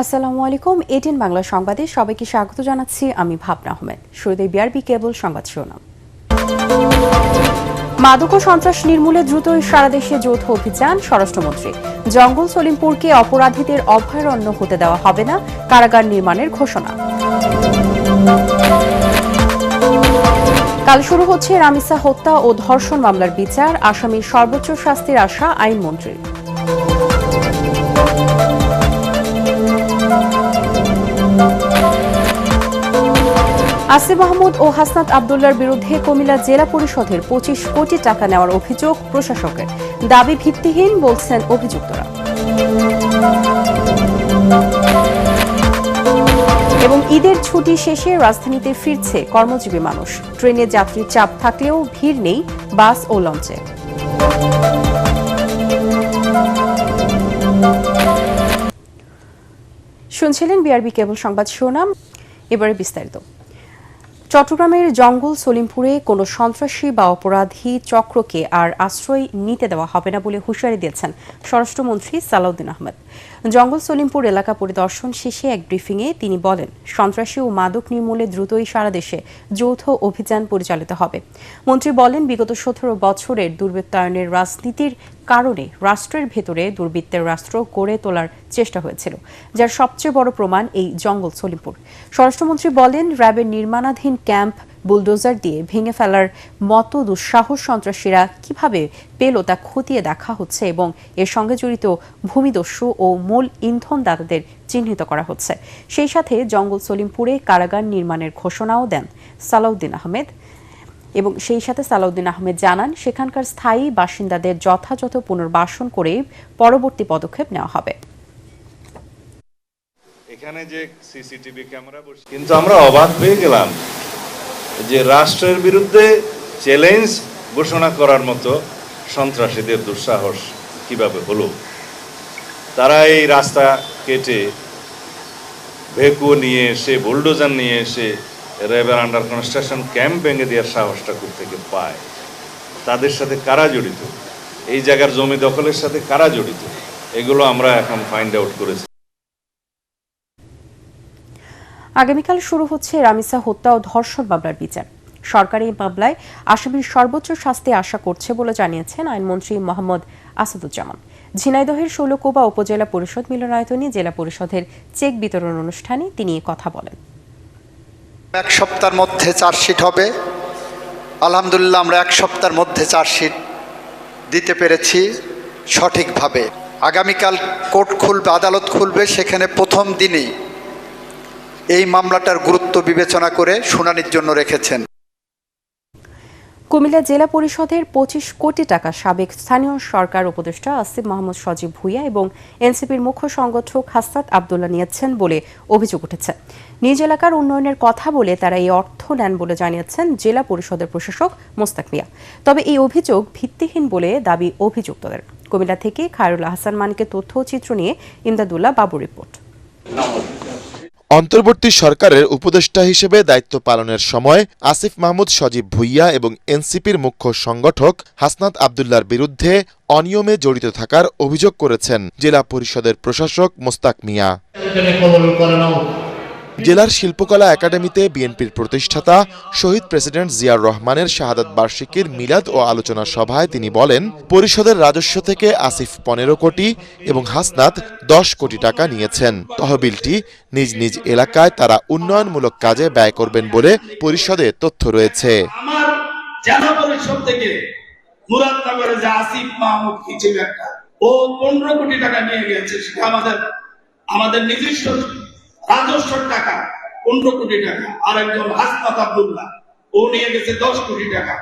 আসসালামু আলাইকুম। এটিএন বাংলা সংবাদে সবাইকে স্বাগত জানাচ্ছি আমি ভাবনা আহমেদ। শুরুতেই বিআরবি কেবল সংবাদ শিরোনাম। মাদক ও সন্ত্রাস নির্মূলে দ্রুতই সারা দেশে যৌথ অভিযান, স্বরাষ্ট্রমন্ত্রী। জঙ্গল সলিমপুরকে অপরাধীদের অভয়ারণ্য হতে দেওয়া হবে না, কারাগার নির্মাণের ঘোষণা। কাল শুরু হচ্ছে রামিসা হত্যা ও ধর্ষণ মামলার বিচার, আসামির সর্বোচ্চ শাস্তির আশা আইনমন্ত্রীর। আসিফ মাহমুদ ও হাসনাত আবদুল্লার বিরুদ্ধে কুমিল্লা জেলা পরিষদের 25 কোটি টাকা নেওয়ার অভিযোগ প্রশাসকের, দাবি ভিত্তিহীন বলছেন অভিযুক্তরা। এবং ঈদের ছুটি শেষে রাজধানীতে ফিরছে কর্মজীবী মানুষ, ট্রেনে যাত্রীর চাপ থাকলেও ভিড় নেই বাস ও লঞ্চে। শুনছিলেন বিআরবি কেবল সংবাদ শিরোনাম, এবারে বিস্তারিত। চট্টগ্রামের জঙ্গল সলিমপুরে কোনো সন্ত্রাসী বা অপরাধী চক্রকে আর আশ্রয় নিতে দেওয়া হবে না বলে হুঁশিয়ারি দিয়েছেন স্বরাষ্ট্রমন্ত্রী সালাউদ্দিন আহমেদ। জঙ্গল সলিমপুর এলাকা পরিদর্শন শেষে এক ব্রিফিংয়ে তিনি বলেন, সন্ত্রাসী ও মাদক নির্মূলে দ্রুতই সারা দেশে যৌথ অভিযান পরিচালিত হবে। মন্ত্রী বলেন, বিগত 17 বছরের দুর্বৃত্তায়নের রাজনীতির কারণে রাষ্ট্রের ভেতরে দুর্বৃত্তের রাষ্ট্র গড়ে তোলার চেষ্টা হয়েছিল, যার সবচেয়ে বড় প্রমাণ এই জঙ্গল সলিমপুর। স্বরাষ্ট্রমন্ত্রী বলেন, র্যাবের নির্মাণাধীন ক্যাম্প বুলডোজার দিয়ে ভেঙে ফেলার মতো দুঃসাহস সন্ত্রাসীরা কিভাবে পেল তা খতিয়ে দেখা হচ্ছে এবং এর সঙ্গে জড়িত ভূমিদস্যু ও মূল ইন্ধনদাতাদের চিহ্নিত করা হচ্ছে। সেই সাথে জঙ্গল সলিমপুরে কারাগার নির্মাণের ঘোষণাও দেন সালাউদ্দিন আহমেদ। এবং সেই সাথে সালাউদ্দিন আহমেদ জানান, সেখানকার স্থায়ী বাসিন্দাদের যথাযথ পুনর্বাসন করে পরবর্তী পদক্ষেপ নেওয়া হবে। এখানে যে সিসিটিভি ক্যামেরা বসে, কিন্তু আমরা অবাক হয়ে গেলাম যে রাষ্ট্রের বিরুদ্ধে চ্যালেঞ্জ ঘোষণা করার মতো সন্ত্রাসীদের দুঃসাহস কিভাবে হলো। তারা এই রাস্তা কেটে ভেকু নিয়ে এসে, বুলডোজার নিয়ে এসে র্যাবের আন্ডার কনস্ট্রাকশন ক্যাম্প ভেঙে দেওয়ার সাহসটা থেকে পায়। তাদের সাথে কারা জড়িত, এই জায়গার জমি দখলের সাথে কারা জড়িত, এগুলো আমরা এখন ফাইন্ড আউট করেছি। আগামীকাল শুরু হচ্ছে রামিসা হত্যা ও ধর্ষণ মামলার বিচার। সরকার এই মামলায় আসামির সর্বোচ্চ শাস্তি আশা করছে বলে জানিয়েছেন আইনমন্ত্রী মোহাম্মদ আসাদুজ্জামান। ঝিনাইদহের ষোলকোবা উপজেলা পরিষদ মিলনায়তনে জেলা পরিষদের চেক বিতরণ অনুষ্ঠানে তিনি কথা বলেন। এক সপ্তাহের মধ্যে চার্জশিট হবে। আলহামদুলিল্লাহ, আমরা এক সপ্তাহের মধ্যে চার্জশিট দিতে পেরেছি সঠিকভাবে। আগামীকাল কোর্ট খুলবে, আদালত খুলবে, সেখানে প্রথম দিনেই এই মামলাটার গুরুত্ব বিবেচনা করে শুনানির জন্য রেখেছেন। কুমিল্লা জেলা পরিষদের 25 কোটি টাকা সাবেক স্থানীয় সরকার উপদেষ্টা আসিফ মাহমুদ সজীব ভুঁইয়া এবং এনসিপির মুখ্য সংগঠক হাসনাত আবদুল্লাহ নিয়েছেন বলে অভিযোগ উঠেছে। নিজ এলাকার উন্নয়নের কথা বলে তারা এই অর্থ নেন বলে জানিয়েছেন জেলা পরিষদের প্রশাসক মোস্তাক মিয়া। তবে এই অভিযোগ ভিত্তিহীন বলে দাবি অভিযুক্তদের। কুমিল্লা থেকে খায়রুল আহসান মানিকের তথ্য চিত্র নিয়ে ইমদাদুল্লাহ বাবুর রিপোর্ট। অন্তর্বর্তী সরকারের উপদেষ্টা হিসেবে দায়িত্ব পালনের সময় আসিফ মাহমুদ সজীব ভুঁইয়া এবং এনসিপির মুখ্য সংগঠক হাসনাত আবদুল্লার বিরুদ্ধে অনিয়মে জড়িত থাকার অভিযোগ করেছেন জেলা পরিষদের প্রশাসক মোস্তাক মিয়া। জেলার শিল্পকলা একাডেমিতে বিএনপির প্রতিষ্ঠাতা শহীদ প্রেসিডেন্ট জিয়াউর রহমানের শাহাদাত বার্ষিকীর মিলাদ ও আলোচনা সভায় তিনি বলেন, পরিষদের রাজস্ব থেকে আসিফ 15 কোটি এবং হাসনাত 10 কোটি টাকা নিয়েছেন। তহবিলটি নিজ নিজ এলাকায় তারা উন্নয়নমূলক কাজে ব্যয় করবেন বলে পরিষদে তথ্য রয়েছে। আমার জেলা পরিষদ থেকে মুরাদনগরে যে আসিফ মাহমুদ কি ছিল একটা, ও 15 কোটি টাকা নিয়ে গেছে। সেটা আমাদের নিজস্ব রাজস্ব টাকা 15 কোটি টাকা। আর একজন হাসনাত আবদুল্লাহ, ও নিয়ে গেছে 10 কোটি টাকা।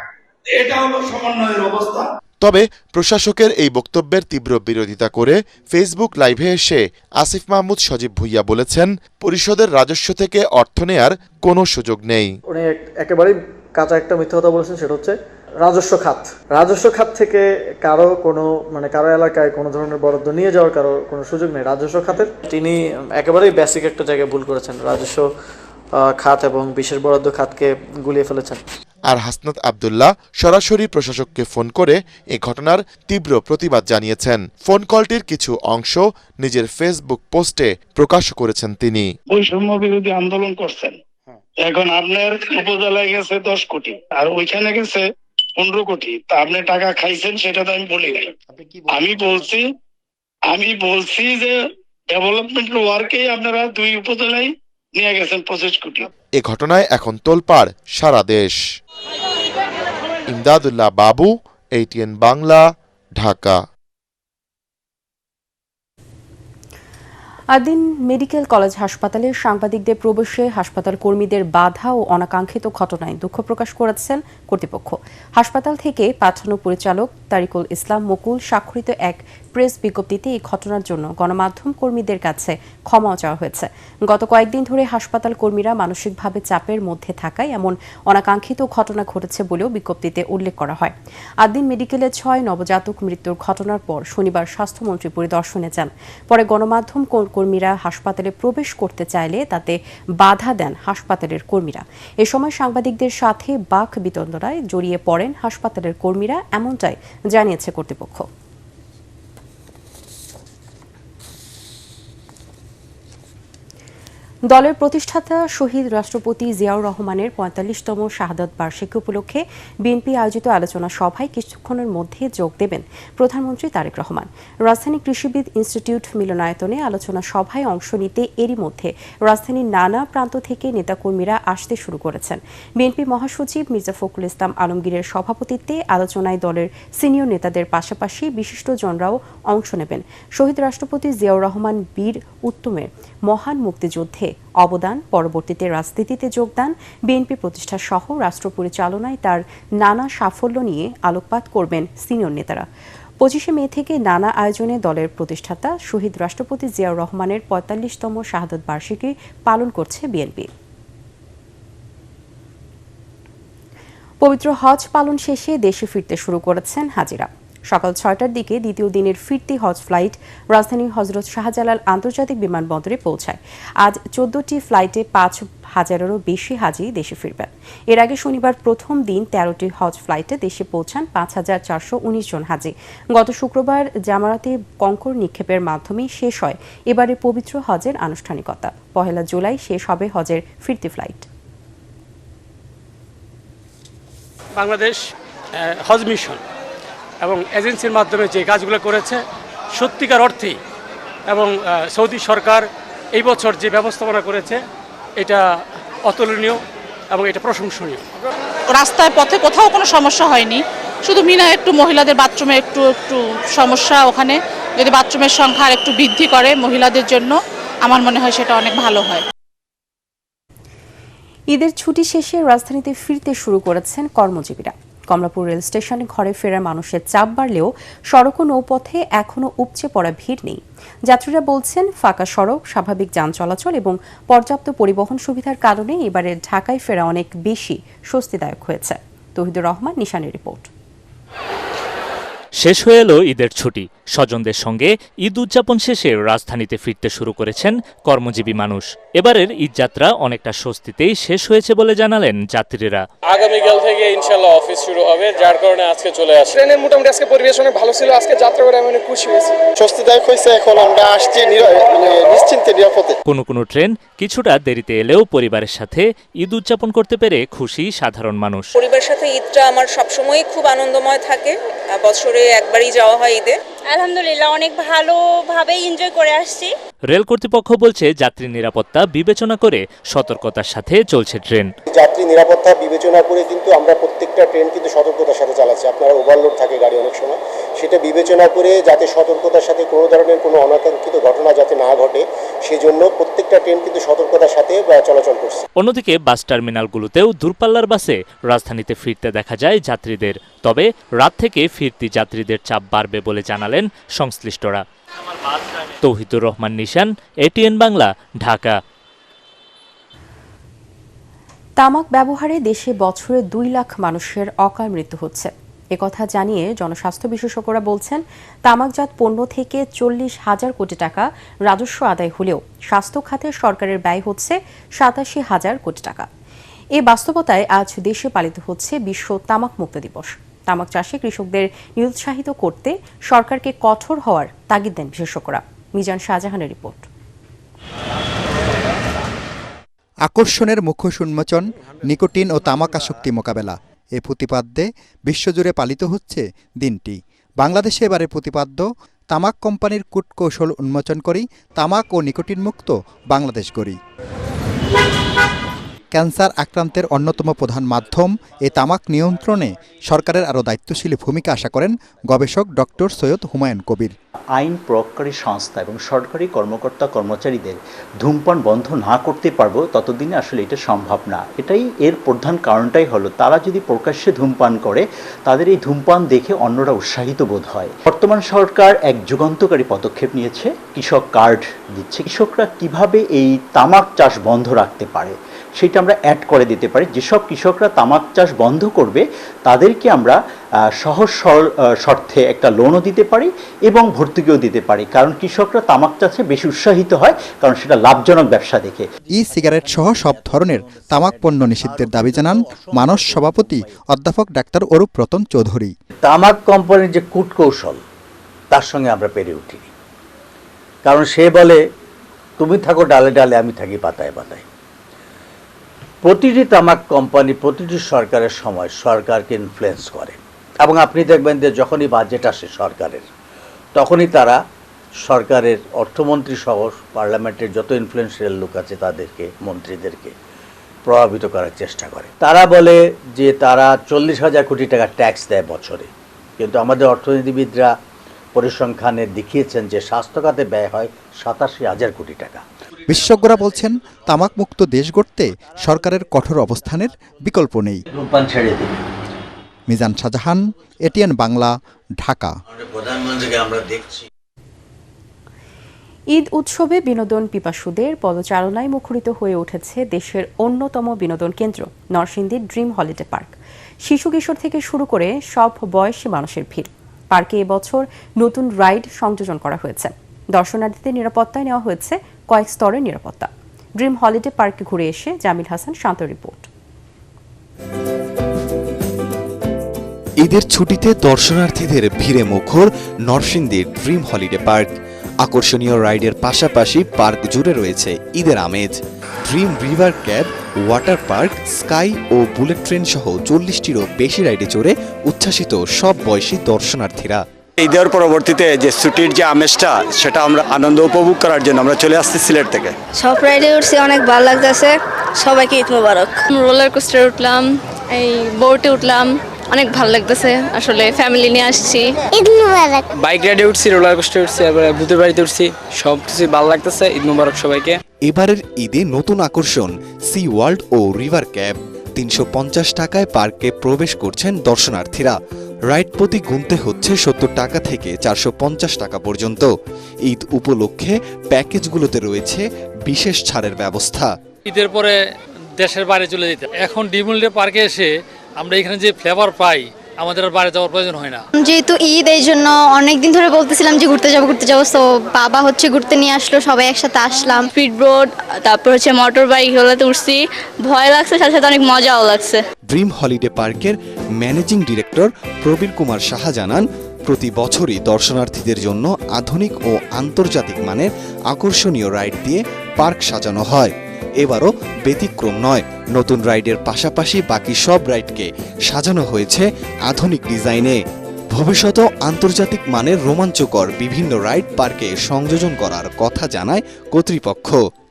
এটা হলো সমন্বয়ের অবস্থা। তবে প্রশাসকের এই বক্তব্যের তীব্র বিরোধিতা করে ফেসবুক লাইভে এসে আসিফ মাহমুদ সজীব ভুঁইয়া বলেছেন, পরিষদের রাজস্ব থেকে অর্থ নেয়ার কোনো সুযোগ নেই। উনি একেবারেই কাঁচা একটা মিথ্যা কথা বলেছেন, সেটা হচ্ছে রাজস্ব খাত থেকে কারো এলাকায় কোনো ধরনের বরাদ্দ নিয়ে যাওয়ার কারো কোনো সুযোগ নেই রাজস্ব খাতের। তিনি একেবারেই বেসিক একটা জায়গায় ভুল করেছেন, রাজস্ব খাত এবং বিশেষ বরাদ্দ খাতকে গুলিয়ে ফেলেছেন। আর হাসনাত আব্দুল্লাহ সরাসরি প্রশাসককে ফোন করে এ ঘটনার তীব্র প্রতিবাদ জানিয়েছেন। ফোন কলটির কিছু অংশ নিজের ফেসবুক পোস্টে প্রকাশ করেছেন তিনি। বৈষম্য বিরোধী আন্দোলন করছেন, এখন আপনার উপজেলায় গেছে 10 কোটি আর ওইখানে গেছে 15 কোটি, তা আপনি টাকা খাইছেন সেটা তো আমি বলি নাই। আমি বলছি যে ডেভেলপমেন্ট ওয়ার্কেই আপনারা 2 উপজেলায় নিয়ে গেছেন 25 কোটি। এ ঘটনায় এখন তোলপাড় সারা দেশ। Imdadullah Babu, ATN Bangla, Dhaka. Adin medical college হাসপাতালে সাংবাদিকদের প্রবেশে হাসপাতাল কর্মীদের বাধা ও অনাকাঙ্ক্ষিত ঘটনায় দুঃখ প্রকাশ করেছেন কর্তৃপক্ষ। হাসপাতাল থেকে পাঠানো পরিচালক তারিকুল ইসলাম মুকুল স্বাক্ষরিত এক প্রেস বিজ্ঞপ্তিতে এই ঘটনার জন্য গণমাধ্যম কর্মীদের কাছে ক্ষমা চাওয়া হয়েছে। গত কয়েকদিন ধরে হাসপাতাল কর্মীরা মানসিকভাবে চাপের মধ্যে থাকায় এমন অনাকাঙ্ক্ষিত ঘটনা ঘটেছে বলেও বিজ্ঞপ্তিতে উল্লেখ করা হয়। আদিন মেডিকেলে 6 নবজাতক মৃত্যুর ঘটনার পর শনিবার স্বাস্থ্যমন্ত্রী পরিদর্শনে যান। পরে গণমাধ্যম কর্মীরা হাসপাতালে প্রবেশ করতে চাইলে তাতে বাধা দেন হাসপাতালের কর্মীরা। এ সময় সাংবাদিকদের সাথে বাক বিতণ্ডায় জড়িয়ে পড়েন হাসপাতালের কর্মীরা, এমনটাই জানিয়েছে কর্তৃপক্ষ। দলের প্রতিষ্ঠাতা শহীদ রাষ্ট্রপতি জিয়াউর রহমানের ৪৫তম শাহাদাত বার্ষিকী উপলক্ষে বিএনপি আয়োজিত আলোচনা সভায় কিছুক্ষণের মধ্যে যোগ দেবেন প্রধানমন্ত্রী তারেক রহমান। রাজধানী কৃষিবিদ ইনস্টিটিউট মিলনায়তনে আলোচনা সভায় অংশ নিতে এরই মধ্যে রাজধানীর নানা প্রান্ত থেকে নেতাকর্মীরা আসতে শুরু করেছেন। বিএনপি মহাসচিব মির্জা ফখরুল ইসলাম আলমগীরের সভাপতিত্বে আলোচনায় দলের সিনিয়র নেতাদের পাশাপাশি বিশিষ্টজনরাও অংশ নেবেন। শহীদ রাষ্ট্রপতি জিয়াউর রহমান বীর উত্তমের মহান মুক্তিযুদ্ধে অবদান, পরবর্তীতে রাজনীতিতে যোগদান, বিএনপি প্রতিষ্ঠা সহ রাষ্ট্র পরিচালনায় তার নানা সাফল্য নিয়ে আলোকপাত করবেন সিনিয়র নেতারা। 25শে মে থেকে নানা আয়োজনে দলের প্রতিষ্ঠাতা শহীদ রাষ্ট্রপতি জিয়াউর রহমানের ৪৫তম শাহাদাত বার্ষিকী পালন করছে বিএনপি। পবিত্র হজ পালন শেষে দেশে ফিরতে শুরু করেছেন হাজিরা। সকাল 6টার দিকে দ্বিতীয় দিনের ফিরতি হজ ফ্লাইট রাজধানীর হজরত শাহজালাল আন্তর্জাতিক বিমানবন্দরে পৌঁছায়। আজ 14টি ফ্লাইটে 5,000-এরও বেশি হাজি দেশে ফিরবেন। এর আগে শনিবার প্রথম দিন 13টি হজ ফ্লাইটে দেশে পৌঁছান 5,419 জন হাজি। গত শুক্রবার জামারাতে কঙ্কর নিক্ষেপের মাধ্যমে শেষ হয় এবারের পবিত্র হজের আনুষ্ঠানিকতা। 1 জুলাই শেষ হবে হজের ফিরতি ফ্লাইট। বাংলাদেশ হজ মিশন এবং এজেন্সির মাধ্যমে যে কাজগুলো করেছে সত্যিকার অর্থেই, এবং সৌদি সরকার এই বছর যে ব্যবস্থাপনা করেছে এটা অতুলনীয় এবং এটা প্রশংসনীয়। রাস্তায় পথে কোথাও কোনো সমস্যা হয়নি, শুধু মিনা একটু মহিলাদের বাথরুমে একটু সমস্যা। ওখানে যদি বাথরুমের সংখ্যা আর একটু বৃদ্ধি করে মহিলাদের জন্য, আমার মনে হয় সেটা অনেক ভালো হয়। ঈদের ছুটি শেষে রাজধানীতে ফিরতে শুরু করেছেন কর্মজীবীরা। কমলাপুর রেল স্টেশনে ঘরে ফেরার মানুষের চাপ বাড়লেও সড়ক ও নৌপথে এখনও উপচে পড়া ভিড় নেই। যাত্রীরা বলছেন ফাঁকা সড়ক, স্বাভাবিক যান চলাচল এবং পর্যাপ্ত পরিবহন সুবিধার কারণে এবারে ঢাকায় ফেরা অনেক বেশি স্বস্তিদায়ক হয়েছে। তৌহিদুর রহমান, নিশানের রিপোর্ট। শেষ হয়ে এলো ঈদের ছুটি। স্বজনদের সঙ্গে ঈদ উদযাপন শেষে রাজধানীতে ফিরতে শুরু করেছেন কর্মজীবী মানুষ। এবারের ঈদযাত্রা অনেকটা স্বস্তিতেই শেষ হয়েছে বলে জানালেন যাত্রীরা। আগামীকাল থেকে ইনশাআল্লাহ অফিস শুরু হবে, যার কারণে আজকে চলে আসি। ট্রেনের মোটামুটি আজকে পরিবেশ অনেক ভালো ছিল। আজকে যাত্রা করে আমি অনেক খুশি হয়েছি, স্বস্তিদায়ক হয়েছে। এখন আমরা আসছি নিশ্চিন্তে, নিরাপদে। কোনো কোনো ট্রেন কিছুটা দেরিতে এলেও পরিবারের সাথে ঈদ উদযাপন করতে পেরে খুশি সাধারণ মানুষ। পরিবারের সাথে ঈদটা আমার সবসময় খুব আনন্দময় থাকে। বছরে একবারই যাওয়া হয় ঈদে। আলহামদুলিল্লাহ অনেক ভালোভাবে এনজয় করে আসছি। রেল কর্তৃপক্ষ বলছে যাত্রী নিরাপত্তা বিবেচনা করে সতর্কতার সাথে চলছে ট্রেন। যাত্রী নিরাপত্তা বিবেচনা করে কিন্তু আমরা প্রত্যেকটা ট্রেন কিন্তু সতর্কতার সাথে চালাচ্ছি। আপনারা ওভারলোড থাকে গাড়ি অনেক সময়, সেটা বিবেচনা করে যাতে সতর্কতার সাথে কোনো ধরনের কোনো অনাকাঙ্ক্ষিত ঘটনা যাতে না ঘটে, সেজন্য প্রত্যেকটা ট্রেন কিন্তু সতর্কতার সাথে চলাচল করছে। অন্যদিকে বাস টার্মিনালগুলোতেও দূরপাল্লার বাসে রাজধানীতে ফিরতে দেখা যায় যাত্রীদের। তবে রাত থেকে ফিরতি যাত্রীদের চাপ বাড়বে বলে জানালেন সংশ্লিষ্টরা। তৌহিদুর রহমান, নিশান, ATN বাংলা, ঢাকা। তামাক ব্যবহারে দেশে বছরে 2 লাখ মানুষের অকাল মৃত্যু হচ্ছে। একথা জানিয়ে জনস্বাস্থ্য বিশেষজ্ঞরা বলছেন, তামাকজাত পণ্য থেকে 40,000 কোটি টাকা রাজস্ব আদায় হলেও স্বাস্থ্য খাতে সরকারের ব্যয় হচ্ছে 87,000 কোটি টাকা। এই বাস্তবতায় আজ দেশে পালিত হচ্ছে বিশ্ব তামাক মুক্ত দিবস। তামাক চাষে কৃষকদের নিরুৎসাহিত করতে সরকারকে কঠোর হওয়ার তাগিদ দেন বিশেষজ্ঞরা। মিজান শাহজাহানের রিপোর্ট। আকর্ষণের মুখোশ উন্মোচন, নিকোটিন ও তামাক আসক্তি মোকাবেলা, এ প্রতিপাদ্যে বিশ্বজুড়ে পালিত হচ্ছে দিনটি। বাংলাদেশে এবারে প্রতিপাদ্য তামাক কোম্পানির কূটকৌশল উন্মোচন করি, তামাক ও নিকোটিন মুক্ত বাংলাদেশ গড়ি। ক্যান্সার আক্রান্তের অন্যতম প্রধান মাধ্যম এ তামাক নিয়ন্ত্রণে সরকারের আরও দায়িত্বশীল ভূমিকা আশা করেন গবেষক ডক্টর সৈয়দ হুমায়ুন কবির। আইন প্রয়োগকারী সংস্থা এবং সরকারি কর্মকর্তা কর্মচারীদের ধূমপান বন্ধ না করতে পারবো ততদিনে আসলে এটা সম্ভব না। এটাই এর প্রধান কারণটাই হলো তারা যদি প্রকাশ্যে ধূমপান করে তাদের এই ধূমপান দেখে অন্যরা উৎসাহিত বোধ হয়। বর্তমান সরকার এক যুগান্তকারী পদক্ষেপ নিয়েছে, কৃষক কার্ড দিচ্ছে। কৃষকরা কিভাবে এই তামাক চাষ বন্ধ রাখতে পারে সেটা আমরা অ্যাড করে দিতে পারি। যেসব কৃষকরা তামাক চাষ বন্ধ করবে তাদেরকে আমরা সহজ শর্তে একটা লোনও দিতে পারি এবং ভর্তুকিও দিতে পারি, কারণ কৃষকরা তামাক চাষে বেশি উৎসাহিত হয়, কারণ সেটা লাভজনক ব্যবসা দেখে। ই সিগারেট সহ সব ধরনের তামাক পণ্য নিষিদ্ধের দাবি জানান মানস সভাপতি অধ্যাপক ডাক্তার অরূপ রতন চৌধুরী। তামাক কোম্পানির যে কূটকৌশল তার সঙ্গে আমরা পেরে উঠিনি, কারণ সে বলে তুমি থাকো ডালে ডালে, আমি থাকি পাতায় পাতায়। প্রতিটি তামাক কোম্পানি প্রতিটি সরকারের সময় সরকারকে ইনফ্লুয়েন্স করে, এবং আপনি দেখবেন যে যখনই বাজেট আসে সরকারের তখনই তারা সরকারের অর্থমন্ত্রী সহ পার্লামেন্টের যত ইনফ্লুয়েন্সিয়াল লোক আছে তাদেরকে, মন্ত্রীদেরকে প্রভাবিত করার চেষ্টা করে। তারা বলে যে তারা 40,000 কোটি টাকা ট্যাক্স দেয় বছরে, কিন্তু আমাদের অর্থনীতিবিদরা পরিসংখ্যানে দেখিয়েছেন যে স্বাস্থ্য খাতে ব্যয় হয় 87,000 কোটি টাকা। বিশেষজ্ঞরা বলছেন তামাক মুক্ত দেশ গড়তে সরকারের কঠোর অবস্থানের বিকল্প নেই। ধূমপান ছেড়ে দিন। মিজান শাহজাহান, এটিএন বাংলা, ঢাকা। প্রধানমন্ত্রীকে আমরা দেখছি। ঈদ উৎসবে বিনোদন পিপাসুদের পদচারণায় মুখরিত হয়ে উঠেছে দেশের অন্যতম বিনোদন কেন্দ্র নরসিংদীর ড্রিম হলিডে পার্ক। শিশু কিশোর থেকে শুরু করে সব বয়সী মানুষের ভিড়। পার্কে এবছর নতুন রাইড সংযোজন করা হয়েছে। দর্শনার্থীদের নিরাপত্তায় নেওয়া হয়েছে কয়েক স্তরের নিরাপত্তা। ড্রিম হলিডে পার্কে ঘুরে এসে জামিল হাসান শান্ত রিপোর্ট। ঈদের ছুটিতে দর্শনার্থীদের ভিড়ে মুখর নরসিংদীর ড্রিম হলিডে পার্ক। আকর্ষণীয় রাইডের পাশাপাশি পার্ক জুড়ে রয়েছে ঈদের আমেজ। Dream river cab, water park, sky ও বুলেট ট্রেন সহ 40টিরও বেশি রাইডে চড়ে উচ্ছ্বাসিত সব বয়সী দর্শনার্থীরা। ঈদের পরবর্তীতে যে ছুটির যে আমেজটা সেটা আমরা আনন্দ উপভোগ করার জন্য আমরা চলে আসছি সিলেট থেকে। সব রাইডে উঠছি, অনেক ভালো লাগতেছে। সবাইকে ঈদ মোবারক। রোলার কোস্টারে উঠলাম, এই বোটে উঠলাম, অনেক ভালো লাগতেছে। আসলে ফ্যামিলি নিয়ে আসছি। ঈদ মোবারক। বাইক রাইডে উঠছি, রোলার কোস্টারে উঠছি, এবার ভূতের বাড়িতে উঠছি, সব কিছু ভালো লাগতেছে। ঈদ মোবারক সবাইকে। এবারের ঈদে নতুন আকর্ষণ সি ওয়ার্ল্ড ও রিভার ক্যাব। 350 টাকায় পার্কে প্রবেশ করছেন দর্শনার্থীরা। রাইড প্রতি গুনতে হচ্ছে 70 টাকা থেকে 450 টাকা পর্যন্ত। ঈদ উপলক্ষে প্যাকেজগুলোতে রয়েছে বিশেষ ছাড়ের ব্যবস্থা। ঈদের পরে দেশের বাইরে চলে যেতে, এখন ড্রিম হলিডে পার্কে এসে আমরা এখানে যে ফ্লেভার পাই আমাদের আর বাইরে যাওয়ার প্রয়োজন হয় না। যেহেতু ঈদ, এই জন্য অনেকদিন ধরে বলতেছিলাম যে ঘুরতে যাবো। তো বাবা ঘুরতে নিয়ে আসলো, সবাই একসাথে আসলাম। স্পিড বোট, তারপর মোটর বাইক, এগুলোতে উঠছি। ভয় লাগছে, সাথে সাথে অনেক মজাও লাগছে। ড্রিম হলিডে পার্কের ম্যানেজিং ডিরেক্টর প্রবীর কুমার সাহা জানান, প্রতি বছরই দর্শনার্থীদের জন্য আধুনিক ও আন্তর্জাতিক মানের আকর্ষণীয় রাইড দিয়ে পার্ক সাজানো হয়। এবারও ব্যতিক্রম নয়। নতুন রাইডের পাশাপাশি বাকি সব রাইডকে সাজানো হয়েছে আধুনিক ডিজাইনে। ভবিষ্যতেও আন্তর্জাতিক মানের রোমাঞ্চকর বিভিন্ন রাইড পার্কে সংযোজন করার কথা জানায় কর্তৃপক্ষ।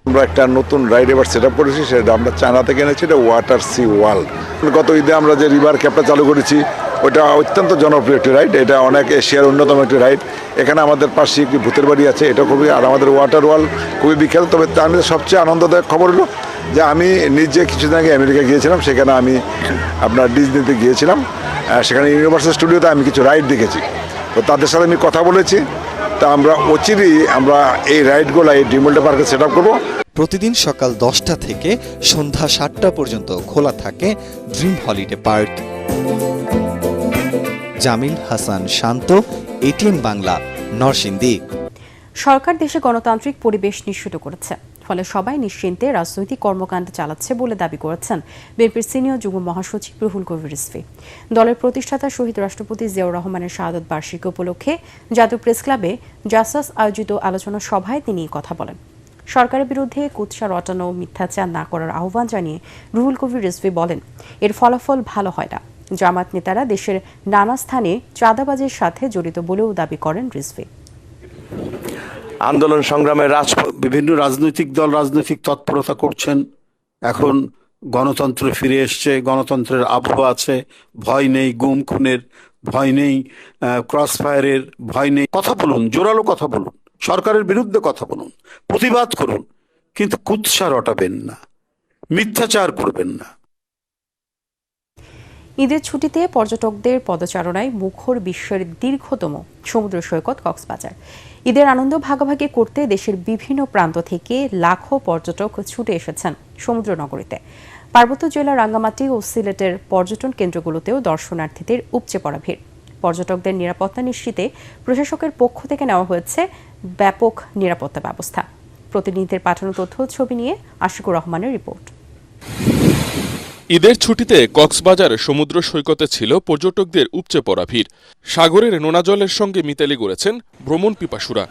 আমরা একটা নতুন রাইড এবার সেট আপ করেছি, সেটা আমরা চায়না থেকে এনেছি। এটা ওয়াটার সি ওয়ার্ল্ড। গত ঈদে আমরা যে রিভার ক্যাবটা চালু করেছি ওটা অত্যন্ত জনপ্রিয় একটি রাইড। এটা অনেক এশিয়ার অন্যতম একটি রাইড। এখানে আমাদের পাশে একটি ভূতের বাড়ি আছে, এটা খুবই, আর আমাদের ওয়াটার ওয়ার্ল্ড খুবই বিখ্যাত। তবে তার মধ্যে সবচেয়ে আনন্দদায়ক খবর হলো যে আমি নিজে কিছুদিন আগে আমেরিকা গিয়েছিলাম, সেখানে আমি আপনার ডিজনিতে গিয়েছিলাম। সেখানে ইউনিভার্সাল স্টুডিওতে আমি কিছু রাইড দেখেছি, তো তাদের সাথে আমি কথা বলেছি। তা আমরা অচিরেই আমরা এই রাইডগুলো এই ড্রিম হলিডে পার্কে সেট আপ করবো। প্রতিদিন সকাল 10টা থেকে সন্ধ্যা 7টা পর্যন্ত খোলা থাকে dream holiday park. Jamil Hasan Shanto, ATN Bangla, Narsingdi. সরকার দেশে গণতান্ত্রিক পরিবেশ নিশ্চিত করেছে, ফলে সবাই নিশ্চিন্তে রাজনৈতিক কর্মকাণ্ড চালাচ্ছে বলে দাবি করেছেন বিএনপির সিনিয়র যুগ্ম মহাসচিব রুহুল কবির রিজভী। দলের প্রতিষ্ঠাতা শহীদ রাষ্ট্রপতি জিয়াউর রহমানের শাহাদত বার্ষিকী উপলক্ষে জাতীয় প্রেস ক্লাবে জাসাস আয়োজিত আলোচনা সভায় তিনি কথা বলেন। সরকারের বিরুদ্ধে কুৎসা রটানো, মিথ্যাচার না করার আহ্বান জানিয়ে রুহুল কবির রিজভী বলেন, এর ফলাফল ভালো হয় না। জামাত নেতারা দেশের নানা স্থানে চাঁদাবাজির সাথে জড়িত বলেও দাবি করেন রিজভী। আন্দোলন সংগ্রামে বিভিন্ন রাজনৈতিক দল রাজনৈতিক তৎপরতা করছেন। এখন গণতন্ত্র ফিরে এসছে, গণতন্ত্রের আবহাওয়া আছে, ভয় নেই গুম খুনের, ভয় নেই ক্রস ফায়ারের, ভয় নেই। কথা বলুন, জোরালো কথা বলুন, সরকারের বিরুদ্ধে কথা বলুন, প্রতিবাদ করুন, কিন্তু কুৎসা রটাবেন না, মিথ্যাচার করবেন না। ঈদের ছুটিতে পর্যটকদের পদচারণায় মুখর বিশ্বের দীর্ঘতম সমুদ্র সৈকত কক্সবাজার। ঈদের আনন্দ ভাগাভাগি করতে দেশের বিভিন্ন প্রান্ত থেকে লাখো পর্যটক ছুটে এসেছেন সমুদ্র নগরীতে। পার্বত্য জেলা রাঙ্গামাটি ও সিলেটের পর্যটন কেন্দ্রগুলোতেও দর্শনার্থীদের উপচে পড়া ভিড়। পর্যটকদের নিরাপত্তা নিশ্চিতে প্রশাসকের পক্ষ থেকে নেওয়া হয়েছে ব্যাপক নিরাপত্তা ব্যবস্থা। প্রতিনিধিদের পাঠানো তথ্য ছবি নিয়ে আশিকুর রহমানের রিপোর্ট। ঈদের ছুটিতে কক্সবাজার সমুদ্র সৈকতে ছিল পর্যটকদের উপচে পড়া ভিড়। সাগরের নোনা জলের সঙ্গে মিতালি গড়েছেন ভ্রমণ পিপাসুরা।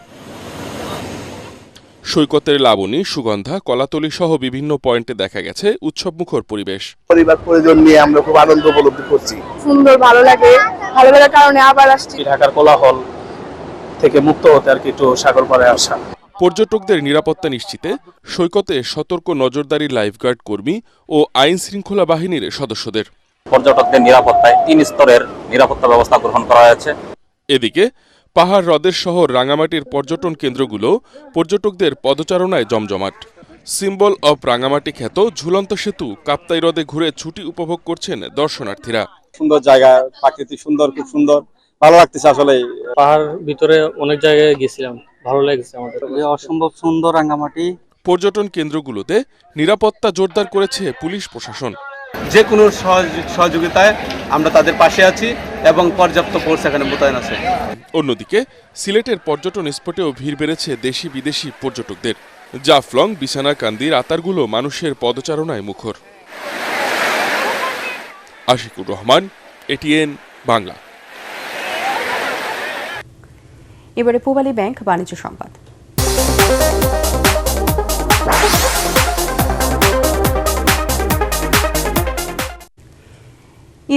সৈকতের লাবণী, সুগন্ধা, কলাতলি সহ বিভিন্ন পয়েন্টে দেখা গেছে উৎসবমুখর পরিবেশ। পরিবার পরিজন নিয়ে আমরা খুব আনন্দ উপলব্ধি করছি। সুন্দর, ভালো লাগে, ভালো লাগার কারণে আবার আসছি। ঢাকার কোলাহল থেকে মুক্ত হতে আর কি একটু সাগর পাড়ে আসা। পর্যটকদের নিরাপত্তা নিশ্চিতে সৈকতে সতর্ক নজরদারি লাইফগার্ড কর্মী ও আইন শৃঙ্খলা বাহিনীর সদস্যদের। পর্যটকদের নিরাপত্তায় 3 স্তরের নিরাপত্তা ব্যবস্থা গ্রহণ করা হয়েছে। এদিকে পাহাড় হ্রদের শহর রাঙামাটির পর্যটন কেন্দ্রগুলো পর্যটকদের পদচারণায় জমজমাট। সিম্বল অব রাঙামাটি খ্যাত ঝুলন্ত সেতু কাপ্তাই হ্রদে ঘুরে ছুটি উপভোগ করছেন দর্শনার্থীরা। সুন্দর জায়গা, প্রাকৃতিক সুন্দর, খুব সুন্দর, ভালো লাগতেছে। আসলে পাহাড় ভিতরে অনেক জায়গায় গেছিলাম, ভালো লাগছে আমাদের। অসম্ভব সুন্দর রাঙ্গামাটি। পর্যটন কেন্দ্রগুলোতে নিরাপত্তা জোরদার করেছে পুলিশ প্রশাসন। যে কোনো সহযোগিতায় আমরা তাদের পাশে আছি এবং পর্যাপ্ত ফোর্স এখানে মোতায়েন আছে। অন্যদিকে সিলেটের পর্যটন স্পটেও ভিড় বেড়েছে দেশি বিদেশি পর্যটকদের। জাফলং, বিছানাকান্দি, রাতারগুলো মানুষের পদচারণায় মুখর। আশিকুর রহমান, এটিএন বাংলা। এবারে পূবালী ব্যাংক বাণিজ্য সংবাদ।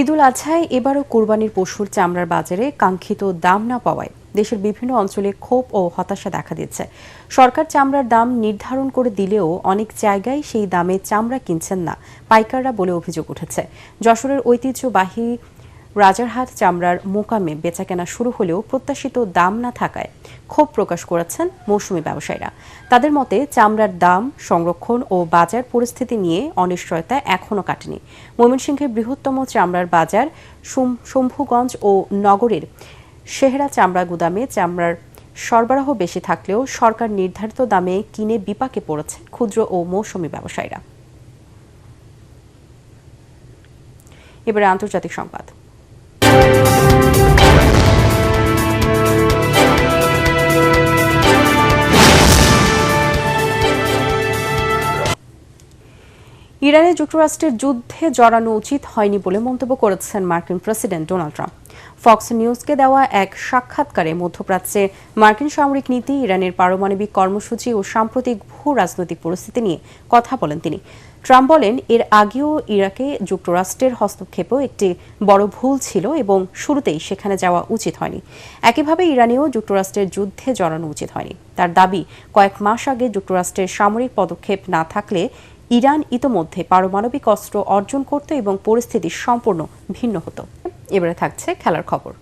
ঈদুল আজহায় এবারও কুরবানির পশুর চামড়ার বাজারে কাঙ্ক্ষিত দাম না পাওয়ায় দেশের বিভিন্ন অঞ্চলে ক্ষোভ ও হতাশা দেখা দিচ্ছে। সরকার চামড়ার দাম নির্ধারণ করে দিলেও অনেক জায়গায় সেই দামে চামড়া কিনছেন না পাইকাররা বলে অভিযোগ উঠেছে। যশোরের ঐতিহ্যবাহী রাজারহাট চামড়ার মোকামে বেচাকেনা শুরু হলেও প্রত্যাশিত দাম না থাকায় ক্ষোভ প্রকাশ করেছেন মৌসুমি ব্যবসায়ীরা। তাদের মতে চামড়ার দাম, সংরক্ষণ ও বাজার পরিস্থিতি নিয়ে অনিশ্চয়তা এখনও কাটেনি। ময়মনসিংহের বৃহত্তম চামড়ার বাজার শম্ভুগঞ্জ ও নগরের শেহরা চামড়া গুদামে চামড়ার সরবরাহ বেশি থাকলেও সরকার নির্ধারিত দামে কিনে বিপাকে পড়েছেন ক্ষুদ্র ও মৌসুমি ব্যবসায়ীরা। এবারে আন্তর্জাতিক সংবাদ। ইরানে যুক্তরাষ্ট্রের যুদ্ধে জড়ানো উচিত হয়নি বলে মন্তব্য করেছেন মার্কিন প্রেসিডেন্ট ডোনাল্ড ট্রাম্প। ফক্স নিউজকে দেওয়া এক সাক্ষাৎকারে মধ্যপ্রাচ্যে মার্কিন সামরিক নীতি, ইরানের পারমাণবিক কর্মসূচি ও সাম্প্রতিক ভূ রাজনৈতিক পরিস্থিতি নিয়ে কথা বলেন তিনি। ট্রাম্প বলেন, এর আগেও ইরাকে যুক্তরাষ্ট্রের হস্তক্ষেপও একটি বড় ভুল ছিল এবং শুরুতেই সেখানে যাওয়া উচিত হয়নি। একইভাবে ইরানেও যুক্তরাষ্ট্রের যুদ্ধে জড়ানো উচিত হয়নি। তার দাবি, কয়েক মাস আগে যুক্তরাষ্ট্রের সামরিক পদক্ষেপ না থাকলে ইরান ইতোমধ্যে পারমাণবিক অস্ত্র অর্জন করত এবং পরিস্থিতি সম্পূর্ণ ভিন্ন হতো। এবারে থাকছে খেলার খবর।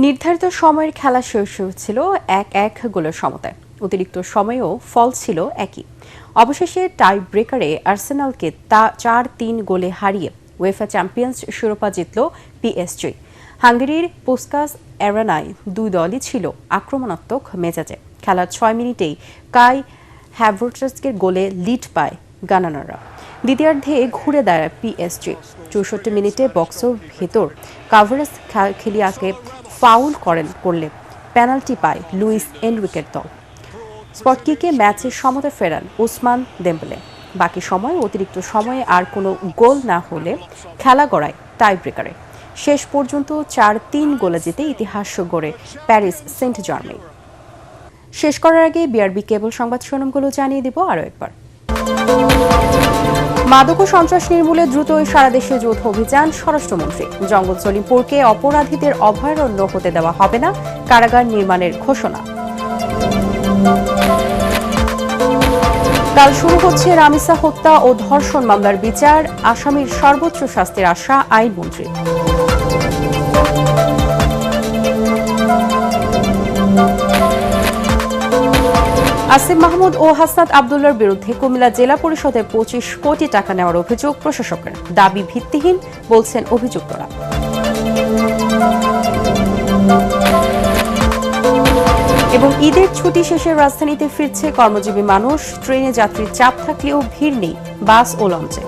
নির্ধারিত সময়ের খেলা শেষ হয়েছিল 1-1 গোলের সমতায়। অতিরিক্ত সময়েও ফল ছিল একই। অবশেষে টাই ব্রেকারে আর্সেনালকে 4-3 গোলে হারিয়ে উয়েফা চ্যাম্পিয়ন্স শিরোপা জিতল পিএসজি। হাঙ্গেরির পুস্কাস অ্যারেনায় দুই দলই ছিল আক্রমণাত্মক মেজাজে। খেলার 6 মিনিটেই কাই হ্যাভার্টজকে গোলে লিড পায় গানানাররা। দ্বিতীয়ার্ধে ঘুরে দাঁড়ায় পিএসজি। 64 মিনিটে বক্সের ভেতর কাভারেজ খেলিয়াকে ফাউল করলে পেনাল্টি পায় লুইস এনরিকের দল। স্পটকিকে ম্যাচের সমতা ফেরান ওসমান দেম্বেলে। বাকি সময় অতিরিক্ত সময়ে আর কোনো গোল না হলে খেলা গড়ায় টাই ব্রেকারে। শেষ পর্যন্ত 4-3 গোলে জিতে ইতিহাস গড়ে প্যারিস সেন্ট জার্মেই। শেষ করার আগে বিআরবি কেবল সংবাদ শিরোনামগুলো জানিয়ে দিব আরও একবার। মাদক ও সন্ত্রাস নির্মূলে দ্রুতই সারা দেশে যৌথ অভিযান, স্বরাষ্ট্রমন্ত্রী। জঙ্গল সলিমপুরকে অপরাধীদের অভয়ারণ্য হতে দেওয়া হবে না, কারাগার নির্মাণের ঘোষণা। কাল শুরু হচ্ছে রামিসা হত্যা ও ধর্ষণ মামলার বিচার, আসামির সর্বোচ্চ শাস্তির আশা আইনমন্ত্রী। আসিফ মাহমুদ ও হাসনাত আব্দুল্লার বিরুদ্ধে কুমিল্লা জেলা পরিষদের 25 কোটি টাকা নেওয়ার অভিযোগ প্রশাসকের। দাবি ভিত্তিহীন বলছেন অভিযুক্তরা। এবং ঈদের ছুটি শেষে রাজধানীতে ফিরছে কর্মজীবী মানুষ। ট্রেনে যাত্রীর চাপ থাকলেও ভিড় নেই বাস ও লঞ্চে।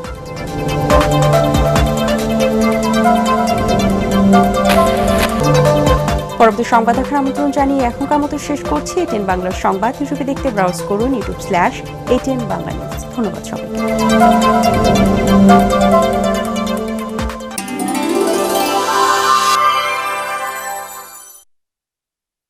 পরবর্তী সংবাদ দেখার আমন্ত্রণ জানিয়ে এখনকার মতো শেষ করছি। এটিএন বাংলার সংবাদ ইউটিউবে দেখতে ব্রাউজ করুন youtube/ATN Bangla News। ধন্যবাদ সবাইকে।